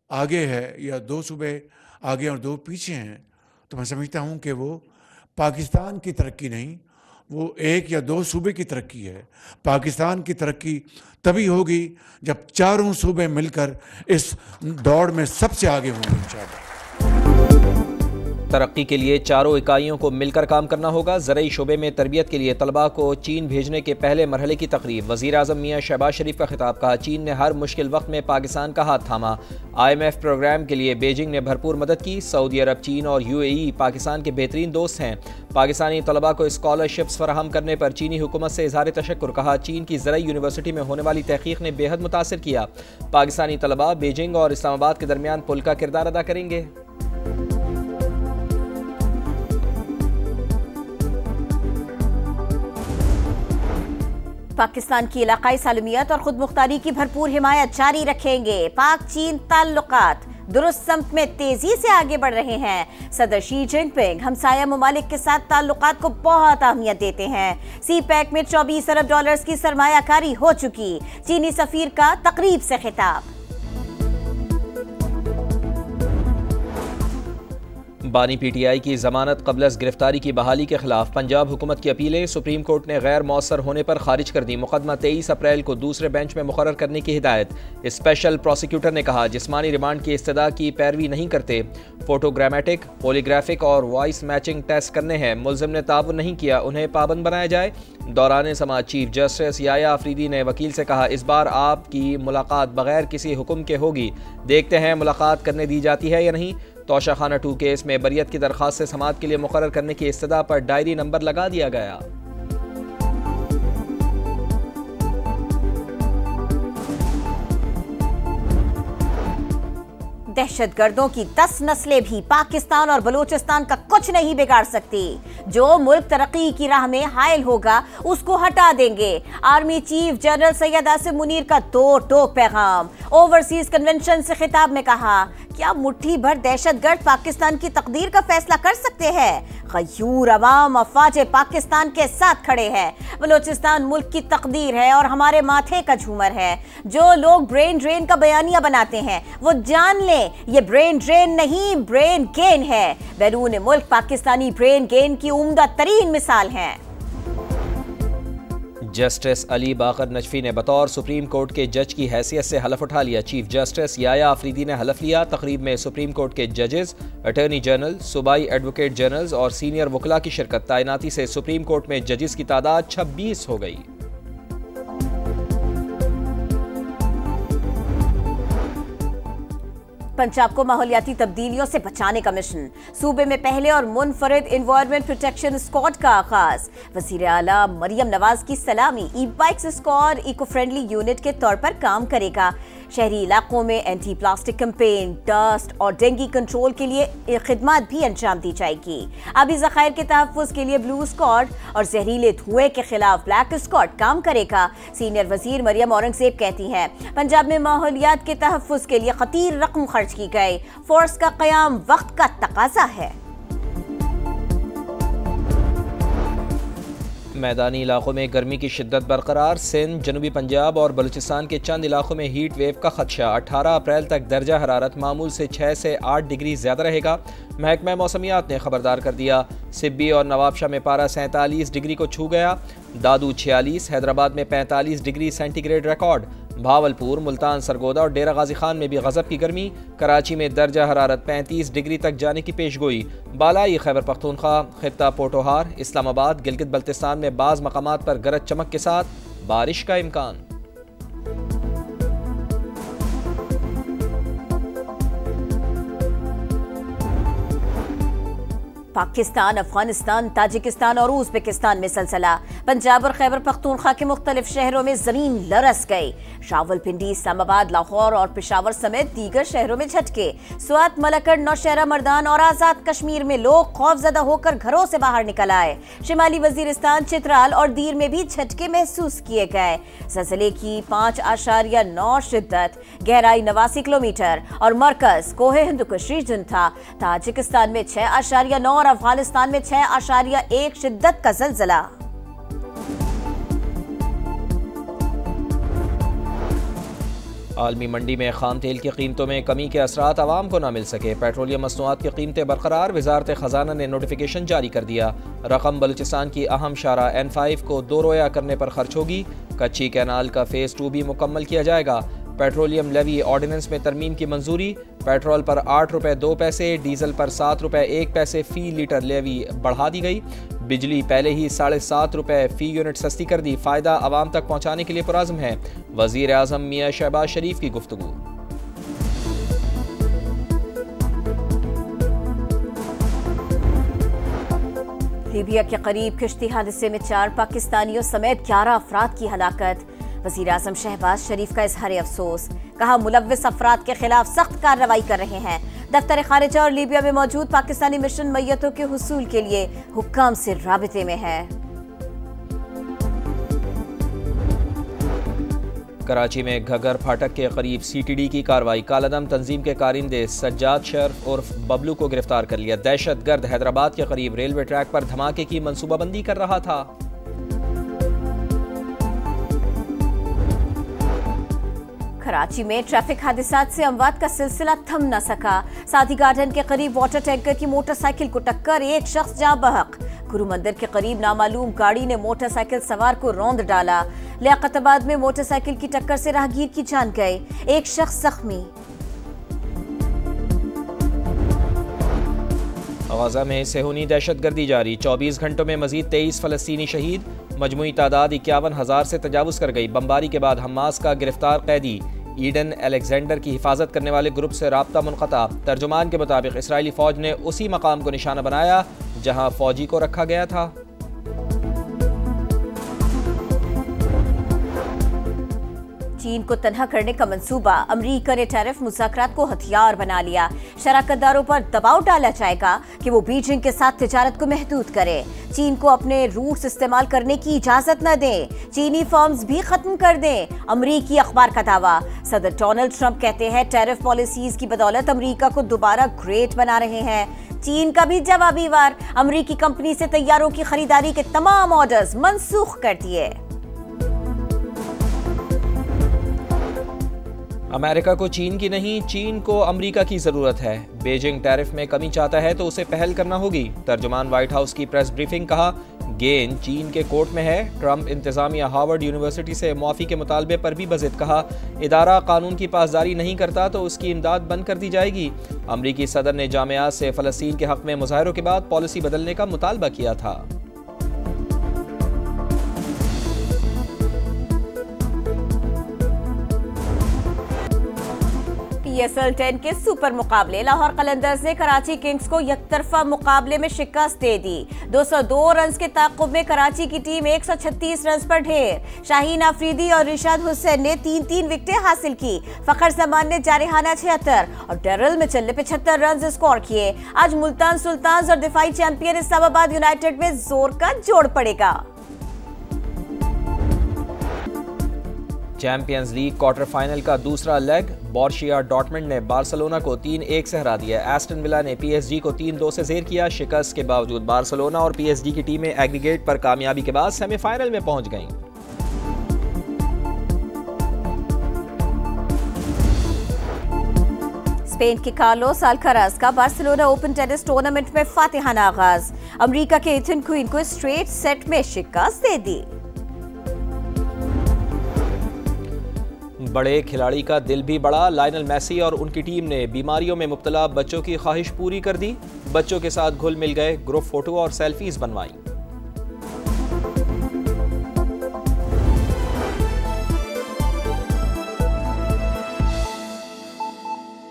आगे है या 2 सूबे आगे और 2 पीछे हैं, तो मैं समझता हूँ कि वो पाकिस्तान की तरक्की नहीं, वो 1 या 2 सूबे की तरक्की है। पाकिस्तान की तरक्की तभी होगी जब चारों सूबे मिलकर इस दौड़ में सबसे आगे होंगे इंशाअल्लाह। तरक्की के लिए चारों इकाइयों को मिलकर काम करना होगा। ज़रई शोबे में तरबियत के लिए तलबा को चीन भेजने के पहले मरहले की तकरीब। वज़ीर आज़म मियाँ शहबाज शरीफ का खिताब। कहा, चीन ने हर मुश्किल वक्त में पाकिस्तान का हाथ थामा। IMF प्रोग्राम के लिए बीजिंग ने भरपूर मदद की। सऊदी अरब, चीन और UAE पाकिस्तान के बेहतरीन दोस्त हैं। पाकिस्तानी तलबा को स्कॉलरशिप्स फराहम करने पर चीनी हुकूमत से इज़हार तशक्कुर। कहा, चीन की ज़रई यूनिवर्सिटी में होने वाली तहकीक ने बेहद मुतासिर किया। पाकिस्तानी तलबा बीजिंग और इस्लामाबाद के दरमियान पुल का किरदार अदा करेंगे। पाकिस्तान की इलाकाई सालमियत और खुद मुख्तारी की भरपूर हिमायत जारी रखेंगे। पाक चीन ताल्लुकात दुरुस्त समत में तेजी से आगे बढ़ रहे हैं। सदर शी जिनपिंग हमसाया ममालिक के साथ ताल्लुकात को बहुत अहमियत देते हैं। CPEC में $24 अरब की सरमायाकारी हो चुकी। चीनी सफीर का तकरीब से खिताब। बानी PTI की जमानत कबलस गिरफ्तारी की बहाली के खिलाफ पंजाब हुकूमत की अपीलें सुप्रीम कोर्ट ने गैर मौसर होने पर खारिज कर दी। मुकदमा 23 अप्रैल को दूसरे बेंच में मुकर्रर करने की हिदायत। स्पेशल प्रोसिक्यूटर ने कहा, जिस्मानी रिमांड की इस्तदा की पैरवी नहीं करते। फोटोग्रामेटिक, पॉलीग्राफिक और वॉइस मैचिंग टेस्ट करने हैं। मुल्जिम ने ताउन नहीं किया, उन्हें पाबंद बनाया जाए। दौरान समाज चीफ जस्टिस याया आफरीदी ने वकील से कहा, इस बार आपकी मुलाकात बगैर किसी हुक्म के होगी। देखते हैं मुलाकात करने दी जाती है या नहीं। तोशाखाना 2 केस में बरियत की दरख्वास्त से समाअत के लिए मुकर्रर करने की इस्तदा पर डायरी नंबर लगा दिया गया। दहशतगर्दों की 10 नस्लें भी पाकिस्तान और बलूचिस्तान का कुछ नहीं बिगाड़ सकती। जो मुल्क तरक्की की राह में हायल होगा उसको हटा देंगे। Army chief general Syed Asim Munir का दो टोक पैगाम। ओवरसीज कन्वेंशन से खिताब में कहा, क्या मुट्ठी भर दहशतगर्द पाकिस्तान की तकदीर का फैसला कर सकते हैं? गयूर अवाम अफवाज पाकिस्तान के साथ खड़े हैं। बलूचिस्तान मुल्क की तकदीर है और हमारे माथे का झूमर है। जो लोग ब्रेन ड्रेन का बयानिया बनाते हैं वो जान लें, ये ब्रेन ड्रेन नहीं, ब्रेन गेन है। बैरून मुल्क पाकिस्तानी ब्रेन गेन की उम्दा तरीन मिसाल है। जस्टिस अली बाकर नजफी ने बतौर सुप्रीम कोर्ट के जज की हैसियत से हलफ उठा लिया। चीफ जस्टिस याया आफरीदी ने हलफ लिया। तकरीब में सुप्रीम कोर्ट के जजेस, अटॉर्नी जनरल, सूबाई एडवोकेट जनरल्स और सीनियर वकला की शिरकत। तैनाती से सुप्रीम कोर्ट में जजेस की तादाद 26 हो गई। पंजाब को माहौलियाती तब्दीलियों से बचाने का मिशन। सूबे में पहले और मुनफरिद एनवायरमेंट प्रोटेक्शन स्क्वाड का आगाज। वज़ीर आला मरियम नवाज की सलामी। E bikes squad eco friendly unit के तौर पर काम करेगा। शहरी इलाकों में एंटी प्लास्टिक कैंपेन, डस्ट और डेंगू कंट्रोल के लिए खिदमत भी अंजाम दी जाएगी। आबी ज़खायर के तहफ़्फ़ुज़ के लिए ब्लू स्क्वाड और जहरीले धुएं के खिलाफ ब्लैक स्क्वाड काम करेगा। सीनियर वजीर मरियम औरंगजेब कहती हैं, पंजाब में माहौलियात के तहफ़्फ़ुज़ के लिए खतीर रकम खर्च की गई। फोर्स का क़याम वक्त का तकाजा है। मैदानी इलाकों में गर्मी की शिद्दत बरकरार। सिंध, जनूबी पंजाब और बलूचिस्तान के चंद इलाकों में हीट वेव का खदशा। 18 अप्रैल तक दर्जा हरारत मामूल से 6 से 8 डिग्री ज़्यादा रहेगा। महकमा मौसमियात ने खबरदार कर दिया। सिब्बी और नवाबशाह में पारा 47 डिग्री को छू गया। दादू 46, हैदराबाद में 45 degree centigrade record. Bahawalpur, Multan, Sargodha और डेरा गाजी खान में भी गजब की गर्मी। कराची में दर्जा हरारत 35 डिग्री तक जाने की पेशगोई। बालाई खैबर पख्तूनख्वा, खित्ता पोटोहार, इस्लामाबाद, गिलगित बल्तिस्तान में बाज़ मकामात पर गरज चमक के साथ बारिश का इम्कान। पाकिस्तान, अफगानिस्तान, ताजिकिस्तान और उज़्बेकिस्तान में सलसला। पंजाब और खैबर पख्तूनख्वा के मुख्तलिफ शहरों में जमीन लरस गई। रावलपिंडी, इस्लामाबाद, लाहौर और पेशावर समेत दीगर शहरों में झटके। स्वात, मलकड़, नौशहरा, मर्दान और आज़ाद कश्मीर में लोग खौफजदा होकर घरों से बाहर निकल आए। शिमाली वजीरिस्तान, चित्राल और दीर में भी झटके महसूस किए गए। ज़लज़ले की 5.9 शिद्दत, गहराई 89 किलोमीटर और मरकज कोहे हिंदुकुश रीजन था। ताजिकिस्तान में 6.9 और अफगानिस्तान में 6.1 शिद्दत का ज़लज़ला। आलमी मंडी में खाम तेल की कीमतों में कमी के असरात आवाम को न मिल सके। पेट्रोलियम मसनूआत की कीमतें बरकरार। वजारत खजाना ने नोटिफिकेशन जारी कर दिया। रकम बलूचिस्तान की अहम शाहरा N5 को 2 रोया करने पर खर्च होगी। कच्ची कैनाल का फेज़ 2 भी मुकम्मल किया जाएगा। पेट्रोलियम लेवी ऑर्डिनेंस में तरमीम की मंजूरी। पेट्रोल पर 8 रुपये 2 पैसे, डीजल पर 7 रुपये 1 पैसे फ़ी लीटर लेवी बढ़ा दी गई। बिजली पहले ही 7.5 रुपये फ़ी यूनिट सस्ती कर दी। फ़ायदा आवाम तक पहुँचाने के लिए पुरज़्म है। वज़ीर आज़म मियां शहबाज शरीफ की गुफ्तगू। लीबिया के करीब किश्ती हादसे में 4 पाकिस्तानियों समेत 11 अफराद की हलाकत। वज़ीर आज़म शहबाज शरीफ का इज़हार अफसोस। कहा मुलव्विस अफराद के खिलाफ सख्त कार्रवाई कर रहे हैं। दफ्तर खारिजा और लीबिया में मौजूद पाकिस्तानी मिशन मैयतों के हुसूल के लिए हुक्काम से राबिते में है। कराची में घगर फाटक के करीब CTD की कार्रवाई। कालादम तंजीम के कारिंदे सज्जाद शर्फ उर्फ बबलू को गिरफ्तार कर लिया। दहशतगर्द हैदराबाद के करीब रेलवे ट्रैक पर धमाके की मंसूबाबंदी कर रहा था। कराची में ट्रैफिक हादसात से अमवात का सिलसिला थम न सका। सादी गार्डन के करीब वाटर टैंकर की मोटरसाइकिल को टक्कर, एक शख्स जाँ बहक। गुरु मंदिर के करीब नामालूम गाड़ी ने मोटरसाइकिल सवार को रौंद डाला। लियाकताबाद में मोटरसाइकिल की टक्कर से राहगीर की जान गई, एक शख्स जख्मी। गाज़ा में सेहूनी दहशतगर्दी जारी। 24 घंटों में मजीद 23 फ़लस्तीनी शहीद। मजमूई तादाद 51,000 से तजावुज़ कर गई। बमबारी के बाद हमास का गिरफ्तार कैदी ईडन अलेक्जेंडर की हिफाजत करने वाले ग्रुप से राब्ता मुनक़ता। तर्जुमान के मुताबिक इसराइली फ़ौज ने उसी मकाम को निशाना बनाया जहां फ़ौजी को रखा गया था। चीन को तनहा करने का मंसूबा। अमरीका ने टैरिफ मुज़ाकरात को हथियार बना लिया। शराकतदारों पर दबाव डाला जाएगा कि वो बीजिंग के साथ तिजारत को महदूद करे। चीन को अपने रूट्स इस्तेमाल करने की इजाजत न दें। चीनी फर्म्स भी खत्म कर दें। अमरीकी अखबार का दावा। सदर डोनाल्ड ट्रंप कहते हैं टैरिफ पॉलिसीज की बदौलत अमरीका को दोबारा ग्रेट बना रहे हैं। चीन का भी जवाबी वार। अमरीकी कंपनी से तैयारों की खरीदारी के तमाम ऑर्डर्स मनसूख कर दिए। अमेरिका को चीन की नहीं, चीन को अमेरिका की ज़रूरत है। बीजिंग टैरिफ में कमी चाहता है तो उसे पहल करना होगी। तर्जुमान व्हाइट हाउस की प्रेस ब्रीफिंग। कहा गेंद चीन के कोर्ट में है। ट्रंप इंतजामिया हार्वर्ड यूनिवर्सिटी से मुआफ़ी के मुतालबे पर भी बज़िद। कहा इदारा कानून की पासदारी नहीं करता तो उसकी इमदाद बंद कर दी जाएगी। अमरीकी सदर ने जामियात से फ़लस्तीन के हक़ में मुज़ाहरों के बाद पॉलिसी बदलने का मुतालबा किया था। PSL 10 के सुपर मुकाबले। लाहौर कलंदर्स ने कराची किंग्स को यकतरफा मुकाबले में शिकस्त दे दी। 202 रन के ताक़ुब में कराची की टीम 136 रन पर ढेर। शाहीन आफरीदी और रिशाद हुसैन ने 3-3 विकेटें हासिल की। फखर जमान ने जारिहाना 76 और डेरल में चलने 75 रन स्कोर किए। आज मुल्तान सुल्तान्स और दिफाई चैंपियन इस्लामाबाद यूनाइटेड में जोर का जोड़ पड़ेगा। चैंपियंस लीग क्वार्टर फाइनल का दूसरा लेग। बोरुसिया डॉर्टमुंड ने बार्सिलोना को 3-1 से हरा दिया। एस्टन विला ने PSG को 3-2 से ज़ेर किया। शिकस्त के बावजूद बार्सिलोना और PSG की टीमें एग्रीगेट पर कामयाबी के बाद सेमीफाइनल में पहुंच गईं। स्पेन के कार्लोस अल्काराज का बार्सिलोना ओपन टेनिस टूर्नामेंट में फातिहाना आगाज। अमेरिका के इथन क्वीन को स्ट्रेट सेट में शिकस्त दे दी। बड़े खिलाड़ी का दिल भी बड़ा। लायनल मेसी और उनकी टीम ने बीमारियों में मुब्तला बच्चों की ख्वाहिश पूरी कर दी। बच्चों के साथ घुल मिल गए, ग्रुप फोटो और सेल्फीज बनवाई।